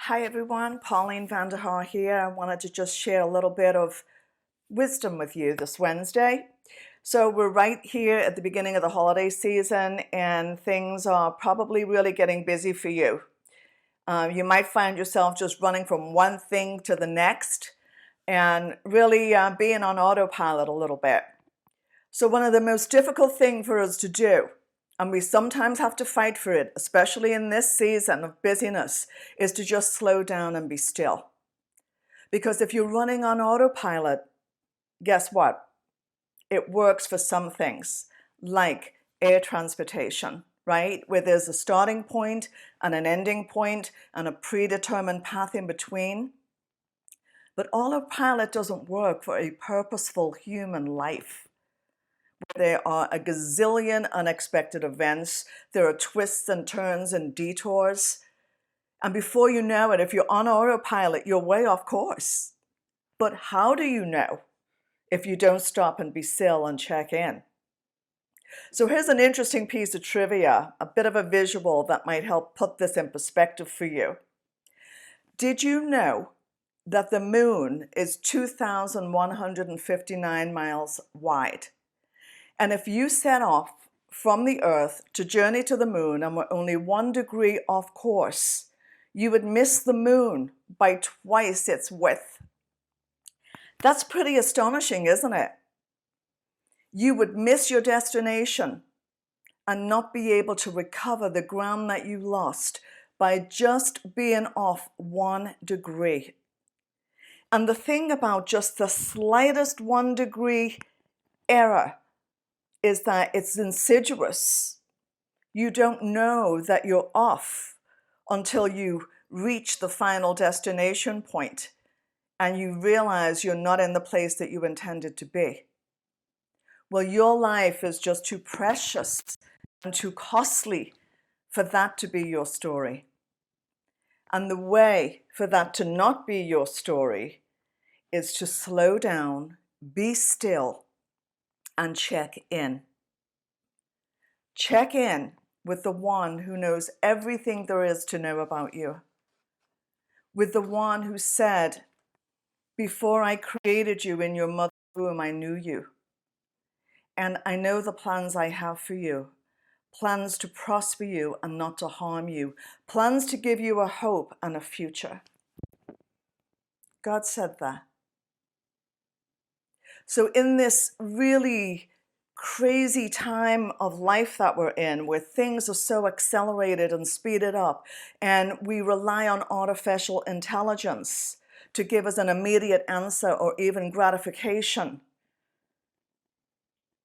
Hi everyone, Pauline Vanderhaar here. I wanted to just share a little bit of wisdom with you this Wednesday. So we're right here at the beginning of the holiday season and things are probably really getting busy for you. You might find yourself just running from one thing to the next and really being on autopilot a little bit. So one of the most difficult things for us to do, and we sometimes have to fight for it, especially in this season of busyness, is to just slow down and be still. Because if you're running on autopilot, guess what? It works for some things, like air transportation, right? Where there's a starting point and an ending point and a predetermined path in between. But autopilot doesn't work for a purposeful human life. There are a gazillion unexpected events. There are twists and turns and detours. And before you know it, if you're on autopilot, you're way off course. But how do you know if you don't stop and be still and check in? So here's an interesting piece of trivia, a bit of a visual that might help put this in perspective for you. Did you know that the moon is 2,159 miles wide? And if you set off from the Earth to journey to the moon and were only 1 degree off course, you would miss the moon by twice its width. That's pretty astonishing, isn't it? You would miss your destination and not be able to recover the ground that you lost by just being off 1 degree. And the thing about just the slightest 1 degree error is that it's insidious. You don't know that you're off until you reach the final destination point and you realize you're not in the place that you intended to be. Well, your life is just too precious and too costly for that to be your story. And the way for that to not be your story is to slow down, be still, and check in. Check in with the one who knows everything there is to know about you. With the one who said, "Before I created you in your mother's womb, I knew you. And I know the plans I have for you. Plans to prosper you and not to harm you. Plans to give you a hope and a future." God said that. So in this really crazy time of life that we're in, where things are so accelerated and speeded up, and we rely on artificial intelligence to give us an immediate answer or even gratification,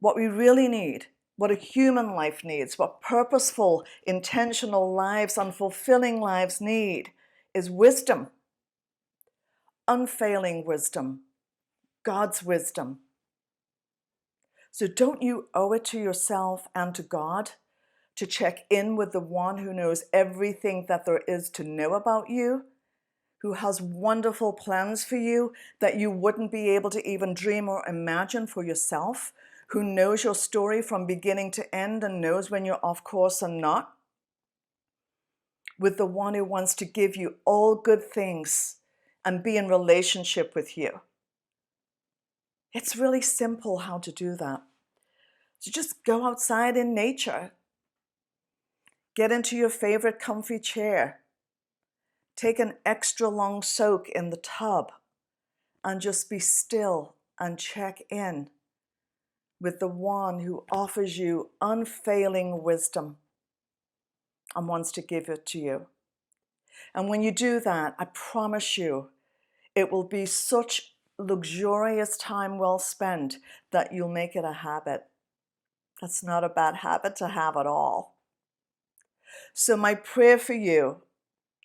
what we really need, what a human life needs, what purposeful, intentional lives and fulfilling lives need, is wisdom. Unfailing wisdom. God's wisdom. So don't you owe it to yourself and to God to check in with the one who knows everything that there is to know about you, who has wonderful plans for you that you wouldn't be able to even dream or imagine for yourself, who knows your story from beginning to end and knows when you're off course and not? With the one who wants to give you all good things and be in relationship with you. It's really simple how to do that. So just go outside in nature. Get into your favorite comfy chair. Take an extra long soak in the tub and just be still and check in with the one who offers you unfailing wisdom and wants to give it to you. And when you do that, I promise you, it will be such luxurious time well spent that you'll make it a habit. That's not a bad habit to have at all. So my prayer for you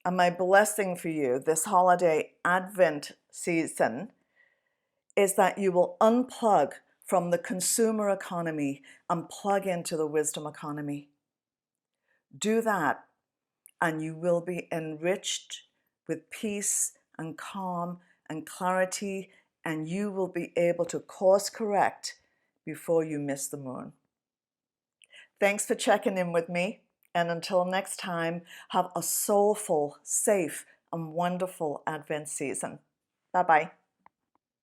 and my blessing for you this holiday Advent season is that you will unplug from the consumer economy and plug into the wisdom economy. Do that and you will be enriched with peace and calm and clarity, and you will be able to course correct before you miss the moon. Thanks for checking in with me, and until next time, have a soulful, safe, and wonderful Advent season. Bye-bye.